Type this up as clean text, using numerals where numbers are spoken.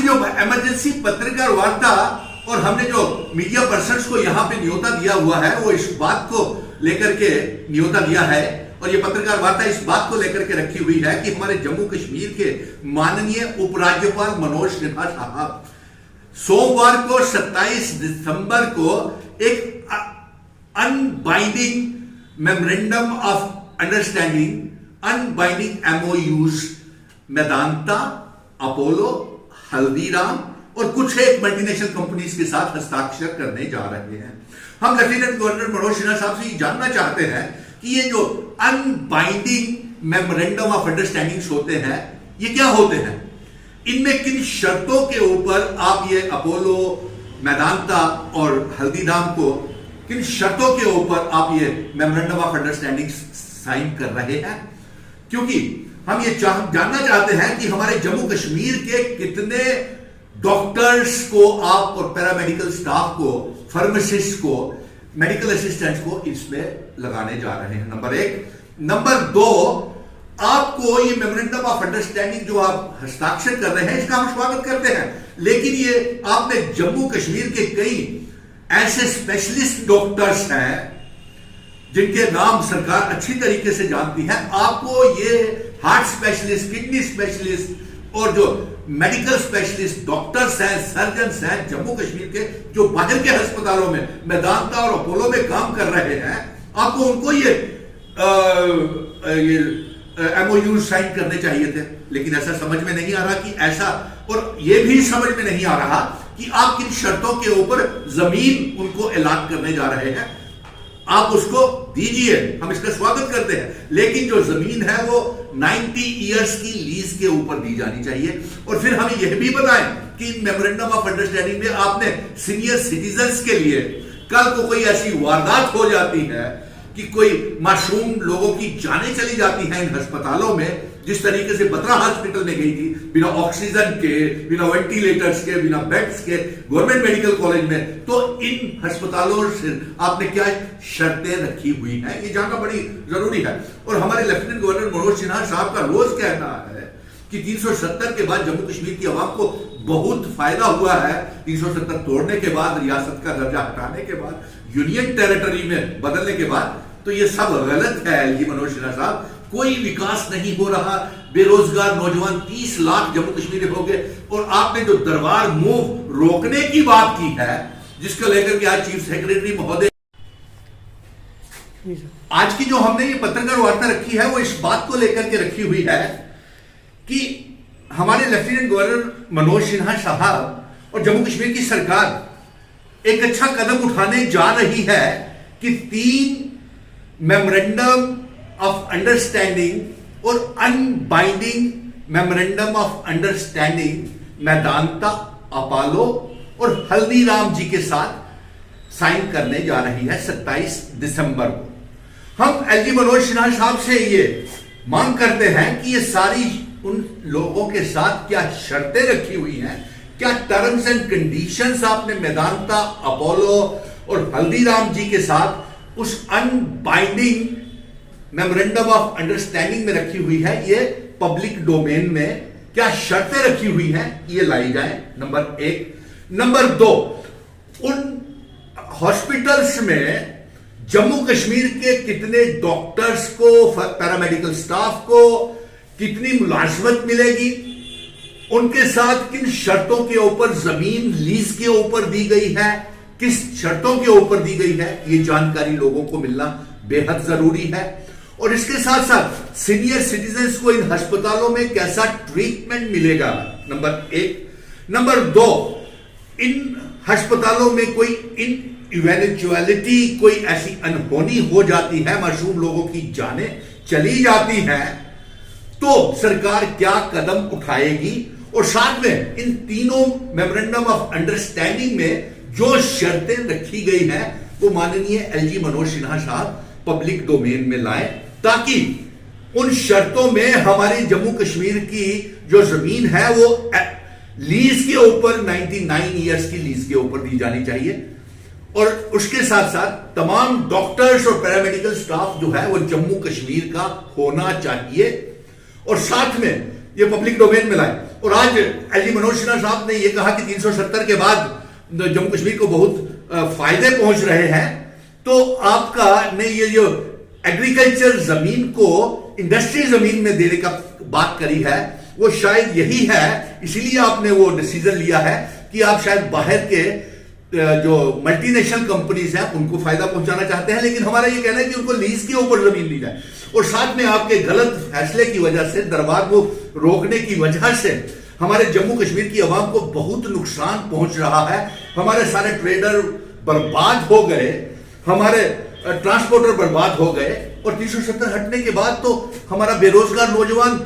जो इमरजेंसी पत्रकार वार्ता और हमने जो मीडिया पर्सन्स को यहां पे न्योता दिया हुआ है वो इस बात को लेकर के न्योता दिया है और ये पत्रकार वार्ता इस बात को लेकर के रखी हुई है कि हमारे जम्मू कश्मीर के माननीय उपराज्यपाल मनोज सिन्हा साहब सोमवार को 27 दिसंबर को एक unbinding memorandum of understanding unbinding MoUs Medanta, Apollo, Haldiram और कुछ एक मल्टीनेशनल कंपनीज के साथ हस्ताक्षर करने जा रहे हैं। हम लेफ्टिनेंट गवर्नर मनोज सिन्हा साहब से जानना चाहते हैं कि ये जो अनबाइंडिंग मेमोरेंडम ऑफ अंडरस्टैंडिंग होते हैं ये क्या होते हैं, इनमें किन शर्तों के ऊपर आप ये अपोलो, मेदांता और हल्दीराम को किन शर्तों के ऊपर आप ये मेमोरेंडम ऑफ अंडरस्टैंडिंग साइन कर रहे हैं, क्योंकि हम ये जानना चाहते हैं कि हमारे जम्मू कश्मीर के कितने डॉक्टर्स को आप और पैरामेडिकल स्टाफ को, फार्मासिस्ट को, मेडिकल असिस्टेंट्स को इसमें लगाने जा रहे हैं, नंबर एक। नंबर दो, आपको ये मेमोरेंडम ऑफ अंडरस्टैंडिंग जो आप हस्ताक्षर कर रहे हैं इसका हम स्वागत करते हैं, लेकिन ये आपने जम्मू कश्मीर के कई ऐसे स्पेशलिस्ट डॉक्टर्स हैं जिनके नाम सरकार अच्छी तरीके से जानती है, आपको ये हार्ट स्पेशलिस्ट, किडनी स्पेशलिस्ट और जो मेडिकल स्पेशलिस्ट डॉक्टर्स हैं, सर्जन्स हैं जम्मू कश्मीर के जो बाहर के अस्पतालों में मेदांता और अपोलो में काम कर रहे हैं, आपको उनको ये एमओयू साइन करने चाहिए थे, लेकिन ऐसा समझ में नहीं आ रहा कि ऐसा, और ये भी समझ में नहीं आ रहा कि आप किन शर्तों के ऊपर जमीन उनको ऐलान करने जा रहे हैं। आप उसको दीजिए, हम इसका स्वागत करते हैं, लेकिन जो जमीन है वो 90 इयर्स की लीज के ऊपर दी जानी चाहिए। और फिर हमें यह भी बताएं कि मेमोरेंडम ऑफ अंडरस्टैंडिंग में आपने सीनियर सिटीजन्स के लिए कल को कोई ऐसी वारदात हो जाती है कि कोई मासूम लोगों की जानें चली जाती हैं इन अस्पतालों में, जिस तरीके से बत्रा हॉस्पिटल में गई थी, बिना ऑक्सीजन के, बिना वेंटिलेटर्स के, बिना बेड्स के, गवर्नमेंट मेडिकल कॉलेज में, तो इन अस्पतालों से आपने क्या शर्तें रखी हुई हैं ये जानना बड़ी जरूरी है। और हमारे लेफ्टिनेंट गवर्नर मनोज सिन्हा साहब का रोज कहना है कि 370 के बाद जम्मू कश्मीर की आवाम को बहुत फायदा हुआ है, 370 तोड़ने के बाद, रियासत का दर्जा हटाने के बाद, यूनियन टेरिटरी में बदलने के बाद, तो ये सब गलत है एलजी मनोज सिन्हा साहब, कोई विकास नहीं हो रहा, बेरोजगार नौजवान 30 लाख जम्मू कश्मीर हो गए, और आपने जो दरबार मूव रोकने की बात की है, जिसको लेकर के आज चीफ सेक्रेटरी महोदय, आज की जो हमने ये पत्रकार वार्ता रखी है वो इस बात को लेकर के रखी हुई है कि हमारे लेफ्टिनेंट गवर्नर मनोज सिन्हा साहब और जम्मू कश्मीर की सरकार एक अच्छा कदम उठाने जा रही है कि 3 मेमोरेंडम ऑफ अंडरस्टैंडिंग और unbinding memorandum of understanding Medanta, Apollo और हल्दीराम जी के साथ साइन करने जा रही है 27 दिसंबर को। हम एलजी मनोज सिन्हा साहब से ये मांग करते हैं कि ये सारी उन लोगों के साथ क्या शर्तें रखी हुई हैं, क्या टर्म्स एंड कंडीशंस आपने मेदांता, अपोलो और हल्दीराम जी के साथ उस अनबाइंडिंग मेमोरेंडम ऑफ अंडरस्टैंडिंग में रखी हुई है, ये पब्लिक डोमेन में क्या शर्तें रखी हुई हैं ये लाई जाए, नंबर 1। नंबर 2, उन हॉस्पिटल्स में जम्मू कश्मीर के कितने डॉक्टर्स को, पैरामेडिकल स्टाफ को कितनी मुलाजमत मिलेगी, उनके साथ किन शर्तों के ऊपर जमीन लीज के ऊपर दी गई है, किस शर्तों के ऊपर दी गई है, ये जानकारी लोगों को मिलना बेहद जरूरी है। और इसके साथ साथ सीनियर सिटीजन्स को इन अस्पतालों में कैसा ट्रीटमेंट मिलेगा, नंबर 1। नंबर 2, इन अस्पतालों में कोई इवेंचुअलिटी, कोई ऐसी अनहोनी हो जाती है, मासूम लोगों की जानें चली जाती हैं, तो सरकार क्या कदम उठाएगी। और साथ में इन तीनों मेमोरेंडम ऑफ अंडरस्टैंडिंग में जो शर्तें रखी गई हैं वो माननीय एलजी मनोज सिन्हा साहब पब्लिक डोमेन में लाएं, ताकि उन शर्तों में हमारे जम्मू कश्मीर की जो जमीन है वो लीज के ऊपर 99 इयर्स की लीज के ऊपर दी जानी चाहिए। और उसके साथ साथ तमाम डॉक्टर्स और पैरामेडिकल स्टाफ जो है वो जम्मू कश्मीर का होना चाहिए, और साथ में ये पब्लिक डोमेन में लाए। और आज एलजी मनोज सिन्हा साहब ने यह कहा कि 370 के बाद जम्मू कश्मीर को बहुत फायदे पहुंच रहे हैं, तो आपका ने ये जो एग्रीकल्चर जमीन को इंडस्ट्री जमीन में देने का बात करी है, वो शायद यही है, इसीलिए आपने वो डिसीजन लिया है कि आप शायद बाहर के जो मल्टीनेशनल कंपनीज हैं उनको फायदा पहुंचाना चाहते हैं। लेकिन हमारा ये कहना है कि उनको लीज के ऊपर जमीन दी जाए, और साथ में आपके गलत फैसले की वजह से, दरबार को रोकने की वजह से हमारे जम्मू कश्मीर की आवाम को बहुत नुकसान पहुंच रहा है। हमारे सारे ट्रेडर बर्बाद हो गए, हमारे ट्रांसपोर्टर बर्बाद हो गए, और 370 हटने के बाद तो हमारा बेरोजगार नौजवान